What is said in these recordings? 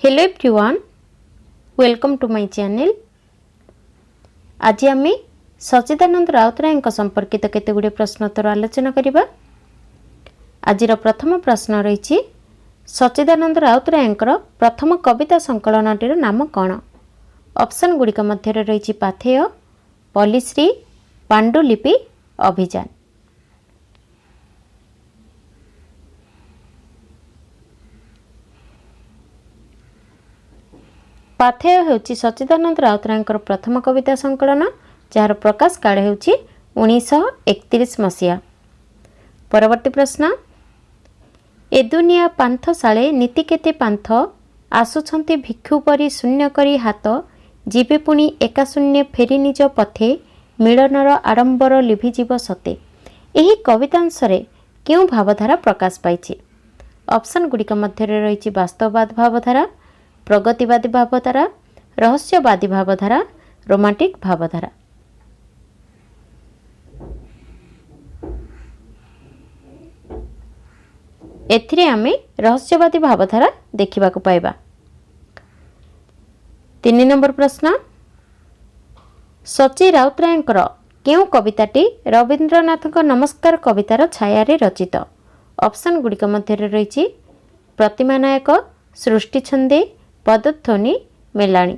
Hello everyone, welcome to my channel. आज आम सच्चिदानंद राउतराय संपर्कित केतगुड़े प्रश्नोत्तर आलोचना करवा। आज प्रथम प्रश्न रही सच्चिदानंद राउतराय प्रथम कविता संकलनटीर नाम कौन? ऑप्शन गुड़िक मध्य रही पाथेय, पल्लीश्री, पांडुलिपि, अभियान। पाथेय होची सच्चिदानंद राउतराय प्रथम कविता संकलन, जार प्रकाश काल होची 1931 मसीहा। परवर्ती प्रश्न, ए दुनिया पांथशाले नीति केते पांथ, आसुछंती भिक्षु परी शून्य करी हाथ, जीवे पुणी एका शून्य फेरी निज पथे, मिलनर आडंबर लिभिजीव सते। एही कवितांशरे क्यों भावधारा प्रकाश पाइछि? ऑप्शन गुड़िक मध्य रही वास्तववाद भावधारा, प्रगतिवादी भावधारा, रहस्यवादी भावधारा, रोमांटिक भावधारा। एथिरे आमे रहस्यवादी भावधारा देखिबा को पाइबा। 3 नंबर प्रश्न, सच्ची राउतराय केउ कविताटी रवींद्रनाथ नमस्कार कवितार छाया रचित? ऑप्शन गुड़िक मध्य रही प्रतिमा नायक, सृष्टि छंदे, पदध्वनि, मेलाणी।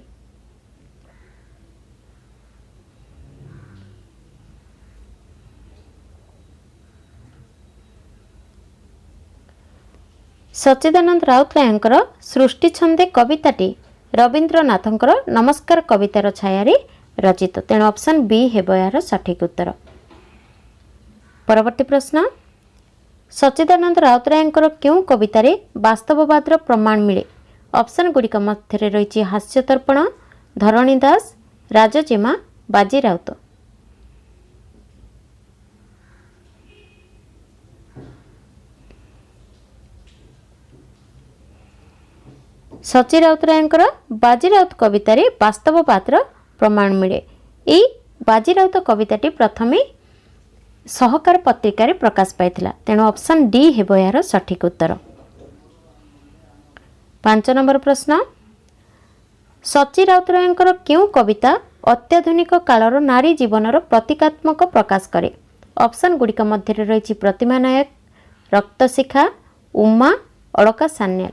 सच्चिदानंद राउतराय सृष्टि छंदे कविताटी रवींद्रनाथ नमस्कार कवितार छाया रचित, तेणु ऑप्शन बी हेब यार सठिक उत्तर। परवर्ती प्रश्न, सच्चिदानंद राउतराय क्यों कवितारे वास्तववादर प्रमाण मिले? ऑप्शन गुड़िक मध्य रही हास्यतर्पण, धरणीदास, राजजेमा, बाजी राउत। सच्ची राउतराय बाजी राउत कवितारे वास्तववादर प्रमाण मिले। यही बाजी राउत कविताटी प्रथमे सहकार पत्रिकार प्रकाश पाइथिला, तेणु ऑप्शन डी हेब यार सठिक उत्तर। 5 नंबर प्रश्न, सच्ची राउतराय क्यों कविता अत्याधुनिक कालर नारी जीवनर प्रतीकात्मक प्रकाश करे? ऑप्शन गुड़िक मध्य रही प्रतिमा नायक, रक्तशिखा, उमा, अलका सान्याल।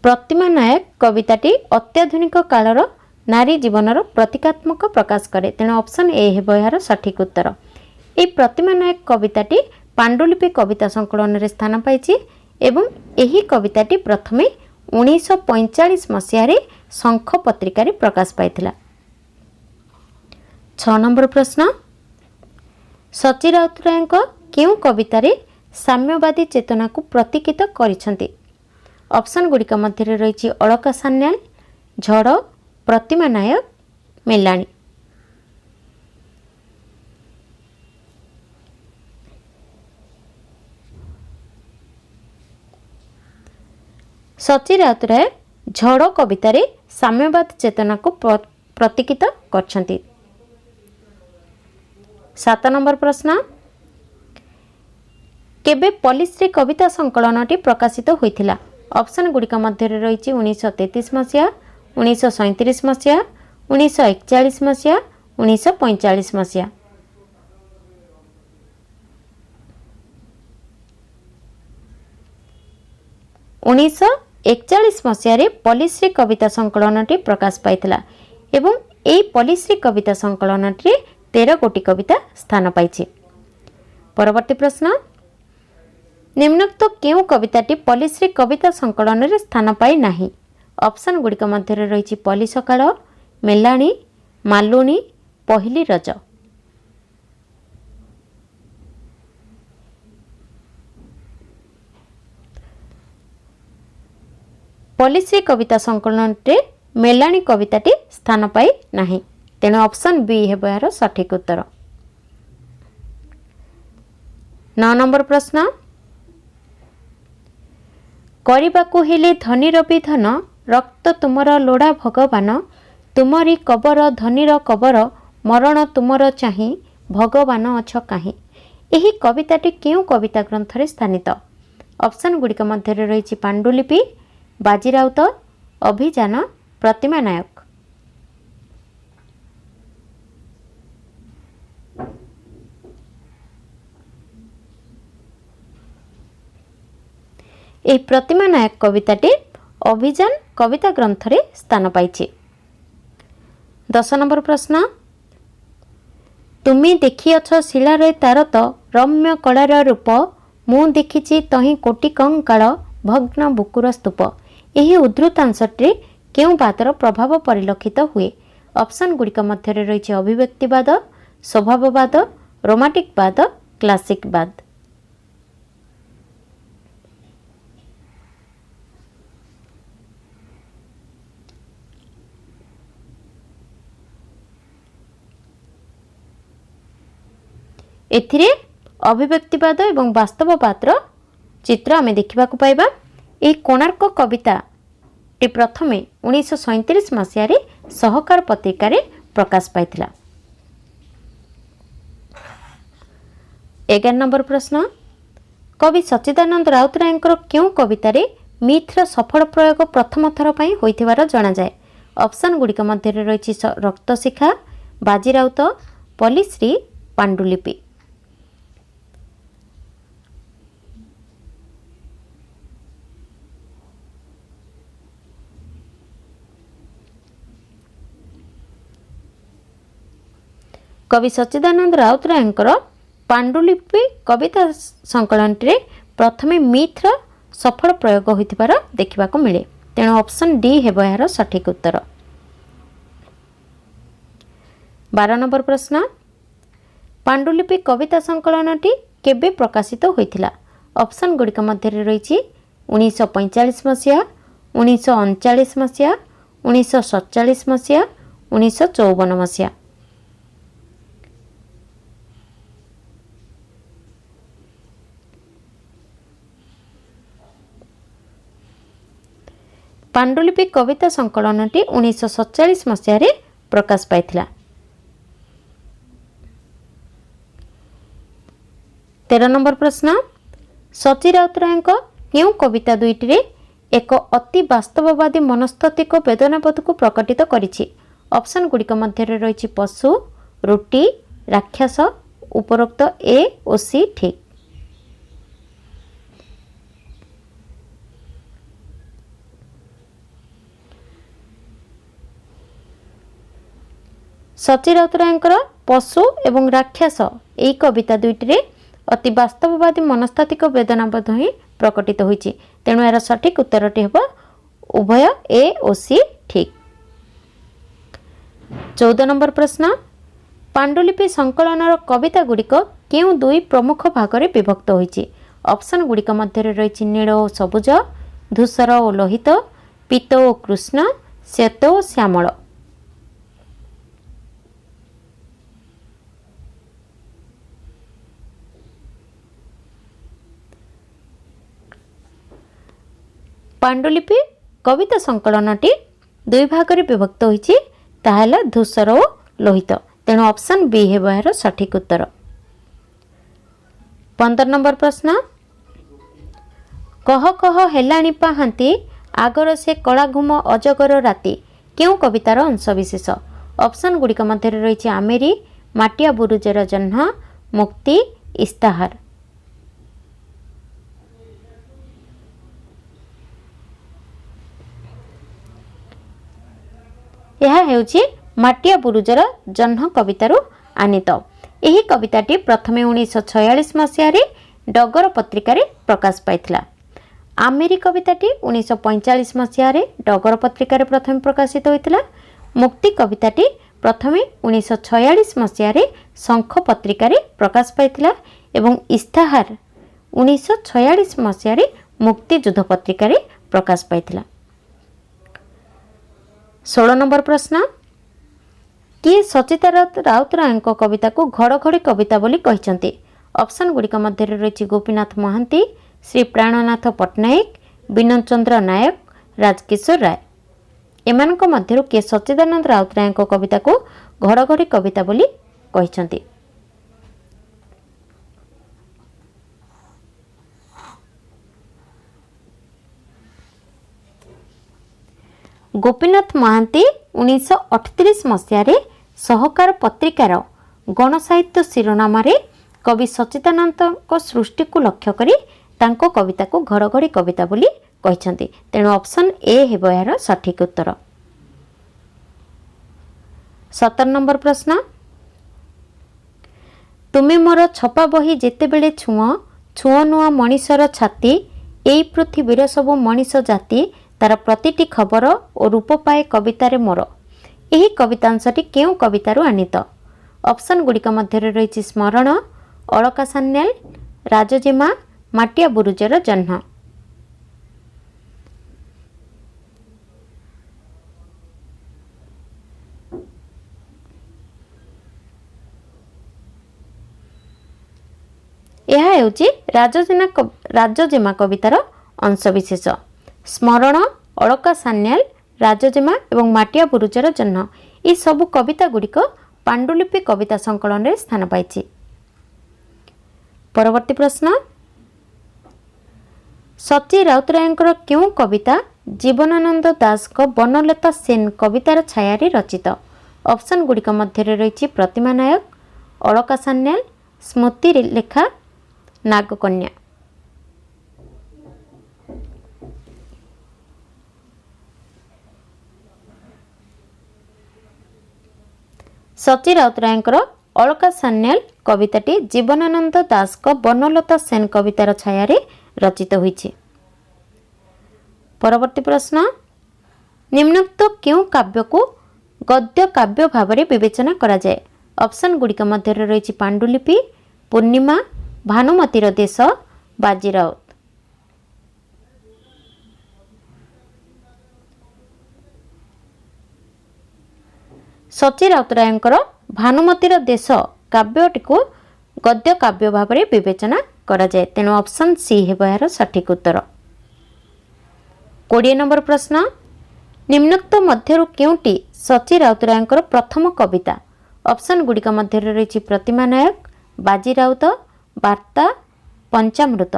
प्रतिमा नायक कविताटी अत्याधुनिक कालर नारी जीवनर प्रतीकात्मक प्रकाश करे, तेणु ऑप्शन ए हेब यार सठिक उत्तर। ए प्रतिमा नायक कविताटी पांडुलिपि कविता संकलन रे स्थान पाइछि एवं एही कविताटी प्रथमे 1945 मसीह रे शंख पत्रिका प्रकाश पाइथिला। 6 नंबर प्रश्न, सच्ची राउतराय केउ कवितारे साम्यवादी चेतना को प्रतीकित करिसंती? ऑप्शन गुड़िक मध्य रही अलका सान्याल, झड़, प्रतिमा नायक, मेलाणी। सच्ची राउतराय झड़ कवितारे साम्यवाद चेतना को प्रतीकित करछंती। 7 नंबर प्रश्न, केबे पल्लीश्री कविता संकलनटी प्रकाशित होइथिला? ऑप्शन गुड़िक मध्य रही 1933 मसीहा, 1937 मसीहा, 1941 मसीहा, 1945 मसीहा। उन्नीस 1941 मसीह पल्लीश्री कविता संकलनटी प्रकाश पाइथिला एवं एई पल्लीश्री कविता संकलनटी 13 गोटी कविता स्थान पाइछि। परवर्ती प्रश्न, निम्नोक्त केउ कविताटी पल्लीश्री कविता संकलन रे स्थान पाई नाही? ऑप्शन गुड़िक मध्य रही पल्ली सकाळ, मेलाणी, मालुणी, पहिली रज। पल्लीश्री कविता संकलन रे मेलाणी कविताटी स्थान पाई नाही, तेणु ऑप्शन बी हेब यार सठिक उत्तर। 9 नंबर प्रश्न, କରିବାକୁ ହେଲେ ଧନୀର ବିଧନ, ରକ୍ତ ତୁମର ଲୋଡ଼ା ଭଗବାନ, तुमरी कबर धनीर कबर मरण तुमर चाही भगवान अछ काहीं। ଏହି କବିତାଟି କେଉଁ କବିତା ଗ୍ରନ୍ଥରେ ସ୍ଥାନିତ? ଅପସନ୍ ଗୁଡ଼ିକ ମଧ୍ୟରେ ରହିଛି ପାଣ୍ଡୁଲିପି, ବାଜିରାଉତ, ଅଭିଯାନ, ପ୍ରତିମା ନାୟକ। ଏହି ପ୍ରତିମା ନାୟକ କବିତାଟି ଅଭିଯାନ କବିତା ଗ୍ରନ୍ଥରେ ସ୍ଥାନ ପାଇଛି। 10 ନମ୍ବର ପ୍ରଶ୍ନ, ତୁମେ ଦେଖିଅଛ ଶିଳାରେ ତାର ତ ରମ୍ୟ କଳାର ରୂପ, ମୁଁ ଦେଖିଛି ତହିଁ କୋଟି କଙ୍କାଳ ଭଗ୍ନ ବୁକୁର ସ୍ତୂପ। ଏହି ଉଦ୍ଧୃତାଂଶଟିରେ କେଉଁ ବାଦର ପ୍ରଭାବ ପରିଲକ୍ଷିତ ହୁଏ? ଅପସନ୍ ଗୁଡ଼ିକ ମଧ୍ୟରେ ରହିଛି ଅଭିବ୍ୟକ୍ତିବାଦ, ସ୍ୱଭାବବାଦ, ରୋମାଣ୍ଟିକ ବାଦ, କ୍ଲାସିକ ବାଦ। ଏଥିରେ ଅଭିବ୍ୟକ୍ତିବାଦ ଏବଂ ବାସ୍ତବବାଦର ଚିତ୍ର ଆମେ ଦେଖିବାକୁ ପାଇବା। ଏହି କୋଣାର୍କ କବିତାଟି ପ୍ରଥମେ 1937 ମସିହାରେ ସହକାର ପତ୍ରିକାରେ ପ୍ରକାଶ ପାଇଥିଲା। 11 ନମ୍ବର ପ୍ରଶ୍ନ, କବି ସଚ୍ଚିଦାନନ୍ଦ ରାଉତରାୟଙ୍କର କେଉଁ କବିତାରେ ମିଥ୍ର ସଫଳ ପ୍ରୟୋଗ ପ୍ରଥମ ଥର ପାଇଁ ହୋଇଥିବାର ଜଣାଯାଏ? ଅପସନ୍ ଗୁଡ଼ିକ ମଧ୍ୟରେ ରହିଛି ରକ୍ତଶିଖା, ବାଜିରାଉତ, ପଲ୍ଲୀଶ୍ରୀ, ପାଣ୍ଡୁଲିପି। କବି ସଚ୍ଚିଦାନନ୍ଦ ରାଉତରାୟଙ୍କର ପାଣ୍ଡୁଲିପି କବିତା ସଂକଳନଟିରେ ପ୍ରଥମେ ମିଥ୍ର ସଫଳ ପ୍ରୟୋଗ ହୋଇଥିବାର ଦେଖିବାକୁ ମିଳେ। ତେଣୁ ଅପସନ୍ ଡି ହେବ ଏହାର ସଠିକ ଉତ୍ତର। 12 ନମ୍ବର ପ୍ରଶ୍ନ, ପାଣ୍ଡୁଲିପି କବିତା ସଂକଳନଟି କେବେ ପ୍ରକାଶିତ ହୋଇଥିଲା? ଅପସନ୍ ଗୁଡ଼ିକ ମଧ୍ୟରେ ରହିଛି 1945 ମସିହା, 1939 ମସିହା, 1947 ମସିହା, 1954 ମସିହା। ପାଣ୍ଡୁଲିପି କବିତା ସଂକଳନଟି 1947 ମସିହାରେ ପ୍ରକାଶ ପାଇଥିଲା। 13 ନମ୍ବର ପ୍ରଶ୍ନ, ସଚ୍ଚି ରାଉତରାୟଙ୍କ କେଉଁ କବିତା ଦୁଇଟିରେ ଏକ ଅତି ବାସ୍ତବବାଦୀ ମନସ୍ତାତ୍ତ୍ୱିକ ବେଦନାବୋଧକୁ ପ୍ରକଟିତ କରିଛି? ଅପସନ୍ ଗୁଡ଼ିକ ମଧ୍ୟରେ ରହିଛି ପଶୁ, ରୁଟି, ରାକ୍ଷସ। ଉପରୋକ୍ତ ଏ ଓ ସି ଠିକ୍। ସଚ୍ଚି ରାଉତରାୟଙ୍କର ପଶୁ ଏବଂ ରାକ୍ଷସ ଏହି କବିତା ଦୁଇଟିରେ ଅତି ବାସ୍ତବବାଦୀ ମନସ୍ତାତ୍ତ୍ୱିକ ବେଦନାବୋଧ ହିଁ ପ୍ରକଟିତ ହୋଇଛି। ତେଣୁ ଏହାର ସଠିକ ଉତ୍ତରଟି ହେବ ଉଭୟ ଏ ଓ ସି ଠିକ୍। 14 ନମ୍ବର ପ୍ରଶ୍ନ, ପାଣ୍ଡୁଲିପି ସଂକଳନର କବିତା ଗୁଡ଼ିକ କେଉଁ ଦୁଇ ପ୍ରମୁଖ ଭାଗରେ ବିଭକ୍ତ ହୋଇଛି? ଅପସନ୍ ଗୁଡ଼ିକ ମଧ୍ୟରେ ରହିଛି ନୀଳ ଓ ସବୁଜ, ଧୂସର ଓ ଲୋହିତ, ପୀତ ଓ କୃଷ୍ଣ, ଶ୍ଵେତ ଓ ଶ୍ୟାମଳ। ପାଣ୍ଡୁଲିପି କବିତା ସଂକଳନଟି ଦୁଇ ଭାଗରେ ବିଭକ୍ତ ହୋଇଛି, ତାହା ହେଲା ଧୂସର ଓ ଲୋହିତ। ତେଣୁ ଅପସନ୍ ବି ହେବ ଏହାର ସଠିକ ଉତ୍ତର। 15 ନମ୍ବର ପ୍ରଶ୍ନ, କହ କହ ହେଲାଣି ପାହାନ୍ତି ଆଗର ସେ କଳାଘୁମ ଅଜଗର ରାତି କେଉଁ କବିତାର ଅଂଶବିଶେଷ? ଅପସନ୍ ଗୁଡ଼ିକ ମଧ୍ୟରେ ରହିଛି ଆମେରି, ମାଟିଆ ବୁରୁଜର ଜହ୍ନ, ମୁକ୍ତି, ଇସ୍ତାହାର। ଏହା ହେଉଛି ମାଟିଆ ବୁରୁଜର ଜହ୍ନ କବିତାରୁ ଆନିତ। ଏହି କବିତାଟି ପ୍ରଥମେ 1946 ମସିହାରେ ଡଗର ପତ୍ରିକାରେ ପ୍ରକାଶ ପାଇଥିଲା। ଆମେରି କବିତାଟି 1945 ମସିହାରେ ଡଗର ପତ୍ରିକାରେ ପ୍ରଥମେ ପ୍ରକାଶିତ ହୋଇଥିଲା। ମୁକ୍ତି କବିତାଟି ପ୍ରଥମେ 1946 ମସିହାରେ ଶଙ୍ଖ ପତ୍ରିକାରେ ପ୍ରକାଶ ପାଇଥିଲା ଏବଂ ଇସ୍ତାହାର 1946 ମସିହାରେ ମୁକ୍ତିଯୁଦ୍ଧ ପତ୍ରିକାରେ ପ୍ରକାଶ ପାଇଥିଲା। 16 ନମ୍ବର ପ୍ରଶ୍ନ, କିଏ ସଚ୍ଚିଦାନନ୍ଦ ରାଉତରାୟଙ୍କ କବିତାକୁ ଘଡ଼ଘଡ଼ି କବିତା ବୋଲି କହିଛନ୍ତି? ଅପସନ୍ ଗୁଡ଼ିକ ମଧ୍ୟରେ ରହିଛି ଗୋପୀନାଥ ମହାନ୍ତି, ଶ୍ରୀ ପ୍ରାଣନାଥ ପଟ୍ଟନାୟକ, ବିନୋଦ ଚନ୍ଦ୍ର ନାୟକ, ରାଜକିଶୋର ରାୟ। एमानक मध्यरु किए सच्चिदानंद राउतराय कविता को घड़घड़ी कविता बोली कहिसंती। गोपीनाथ महांती 1938 मसीह सहकार पत्रिकार गणसाहित्य शिरोनाम कवि सच्चिदानंद सृष्टि को लक्ष्य करी तांको कविता को घड़घड़ी कविता बोली कहिसंती। तेणु ऑप्शन ए हेबो यार सठिक उत्तर। 17 नंबर प्रश्न, तुमे मोर छपा बही जेतेबेले छुआ छुआ नुआ मनीषर छाती एई पृथ्वीर सब मनीष जाति तार प्रतिटी खबर और रूप पाए कवितारे मोर। यही कवितांशटी केउ कवितारू आनीत? ऑप्शन गुड़िक मध्य रही स्मरण, अलका सान्याल, राजजेमा, माटिया बुरुजर जन्ह। यह हेउची राजजेमा कवितार अंशविशेष। स्मरण, अलका सान्याल, राजजेमा एवं माटिया बुरुजर जन्ह ये सबु कविता गुड़िक पांडुलिपि कविता संकलन में स्थान पाई। परवर्ती प्रश्न, सची राउतराय क्यों कविता जीवनानंद दास को बनलता सेन कवितार छाया रचित? ऑप्शन गुड़िक मध्य रही प्रतिमा नायक, अलका सान्याल, स्मृति लेखा, नागकन्या। सची राउतराय अलका सान्याल कविताटी जीवनानंद दास को बनलता सेन कवितार छाया रचित होईछि। परवर्ती प्रश्न, निम्नोक्त क्यों काव्य को गद्य काव्य भाव में विवेचना करा जाए? ऑप्शन गुड़िक मध्य रही पांडुलिपि, पूर्णिमा, भानुमतीर देश, बाजीराउत। सची राउतराय भानुमतीर देश काव्यटी को गद्य काव्य भाव में विवेचना करा जाए। तेणु ऑप्शन सी हेबो यार सठिक उत्तर। 20 नंबर प्रश्न, निम्नोक्त मध्यरु केउटी सची राउतराय प्रथम कविता? ऑप्शन गुड़िक मध्य रही प्रतिमा नायक, बाजीराउत, वार्ता, पंचामृत।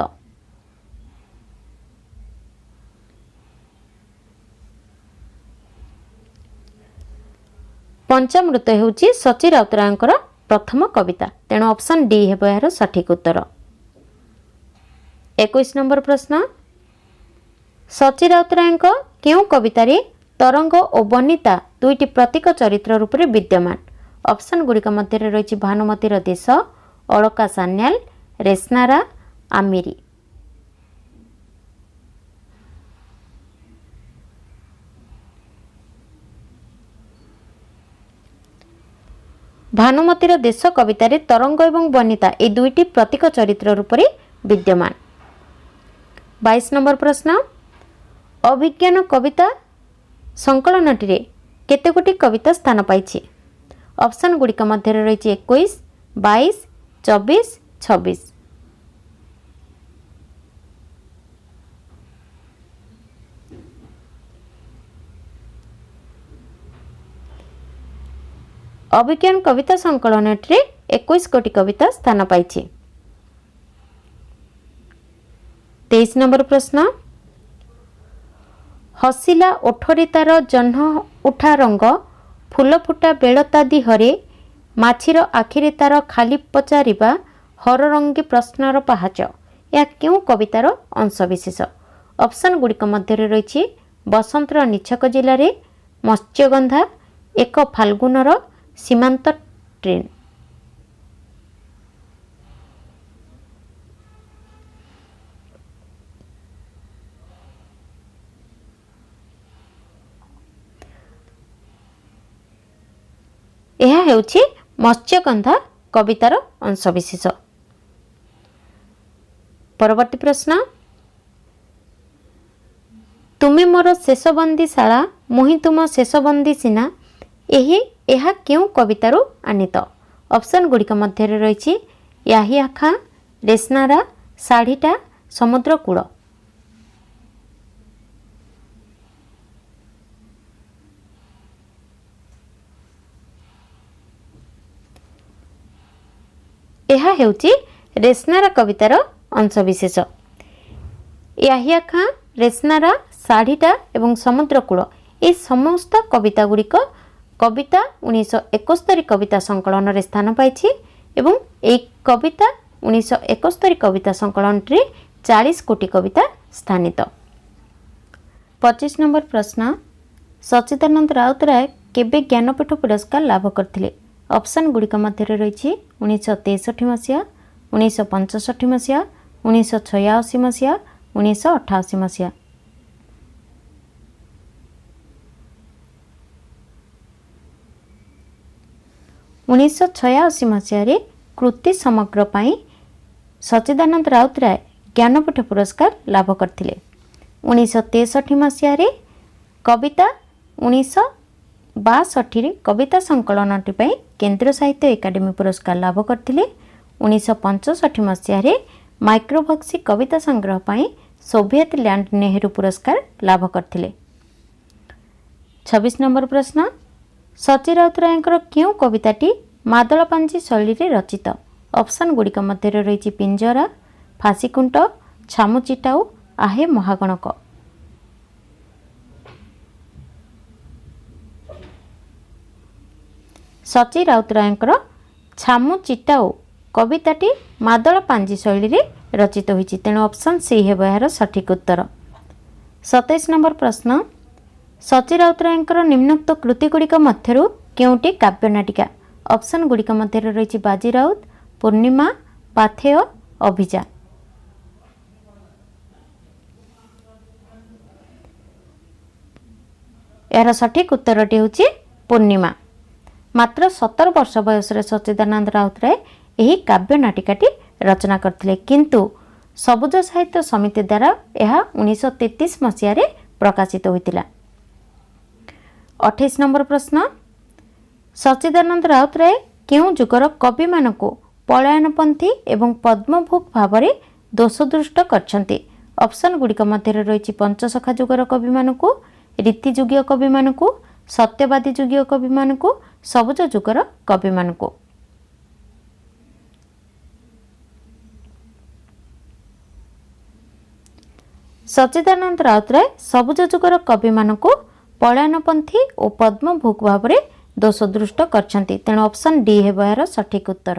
पंचामृत हेउची सची राउतराय प्रथम कविता। तेणु ऑप्शन डी हेबो यार सठिक उत्तर। 21 नंबर प्रश्न, सची राउतराय क्यों कवितारे तरंग और बनिता दुईटी प्रतीक चरित्र रूप में विद्यमान? ऑप्शन गुड़िक मध्य रही भानुमतीर देश, अलका सान्याल, रेस्नारा, आमिरी। भानुमतीर देश कवितारे तरंग एवं बनिता ये दुईटी प्रतीक चरित्र रूप में विद्यमान। 22 नंबर प्रश्न, अभिज्ञान कविता संकलनटी केते गोटी कविता स्थान पाई? ऑप्शन गुड़िक मध्य रही 21, 22, 24, 26। अभिज्ञान कविता संकलन 21 गोटी कविता स्थान पाई। 23 नंबर प्रश्न, हसिला ओठरे तार जह्न उठा रंग फूल फुटा बेलता दिहरे माछीर आखिरे तार खाली पचारिबा हर रंगी प्रश्नर पहाच यह क्यों कवितार अंशविशेष? ऑप्शन गुड़िक मध्य रही बसंतर निछक जिले में मत्स्यगंधा, एक फाल्गुनर सीमांत ट्रेन। यह हेउछि मत्स्यगंधा कवितार अंशविशेष। परवर्ती प्रश्न, तुमे मोर शेषबंदीशाला मुहि तुम शेषबंदी सीना यह क्यों कवितारू आनीत? ऑप्शन गुड़िक मध्य रही याही आखा, रेस्नारा, साढ़ीटा, समुद्र कूल। ଏହା ହେଉଛି ରେସ୍ନାର କବିତାର ଅଂଶବିଶେଷ। याहिया खाँ रेस्नारा शाढ़ीटा एवं समुद्रकूल ये समस्त कविता गुड़िक कविता 1971 कविता संकलन रे स्थान पाई एवं एक कविता 1971 कविता संकलन 40 कोटी कविता स्थानित। 25 नंबर प्रश्न सच्चिदानंद राउतराय केबे ज्ञानपीठ पुरस्कार लाभ करथिले? ऑप्शन गुड़िक मध्य रही 1963 मसीहा, 1965 मसीहा, 1986 मसीहा, 1988 मसीहा। उन्नीस 1986 मसीह कृति समग्र पाई सच्चिदानंद राउतराय ज्ञानपीठ पुरस्कार लाभ करथिले। 1963 मसीह कविता 1962 कविता संकलन केंद्र साहित्य एकाडेमी पुरस्कार लाभ करथिले। 1965 मसीह माइक्रोभक्सी कविता संग्रह पाई सोवियत लैंड नेहरू पुरस्कार लाभ करथिले। 26 नंबर प्रश्न सची राउतरायଙ୍କର क्यों कविताटी मादलपांजी शैली रे रचित? ऑप्शन गुड़िक मध्य रही पिंजरा, फासीकुंट, छामुचिटाऊ, आहे महागणक। सची राउतरायଙ୍କର छामुचिटाऊ कविताटी मादलपांजी शैली रे रचित होईछि, तेणु ऑप्शन सी हेबो यार सठिक उत्तर। 27 नंबर प्रश्न सची राउतरायଙ୍କର निम्नोक्त कृति गुड़िक मध्यरु केउटी काव्य नाटिका? ऑप्शन गुड़िक मध्य रही बाजी राउत, पूर्णिमा, पाथेय, अभिजा। यार सठिक उत्तरटी होछि पूर्णिमा। मात्र 17 वर्ष बयस सच्चिदानंद राउतराय यही काव्य नाटिकाटी रचना करथिले, किंतु सबुज साहित्य समिति द्वारा यह 1933 मसीह प्रकाशित होइतिला। 28 नंबर प्रश्न सच्चिदानंद राउतराय केउं जुगर कवि मानकु पलायनपंथी एवं पद्मभूक भाव में दोषदृष्ट करछन्ति? ऑप्शन गुड़िक मध्य रही पंचसखा जुगर कवि मानकु, रीतिजुगीय कवि मानकु, सत्यवादी जुगीय कवि मानकु, सबुज जुगर कवि मानकु। सच्चिदानंद राउतराय सबुज जुगर कवि मानकु पलायनपंथी और पद्मभूक भाव में दोषदृष्ट करछन्ति, तेणु ऑप्शन डी हेबो यार सठिक उत्तर।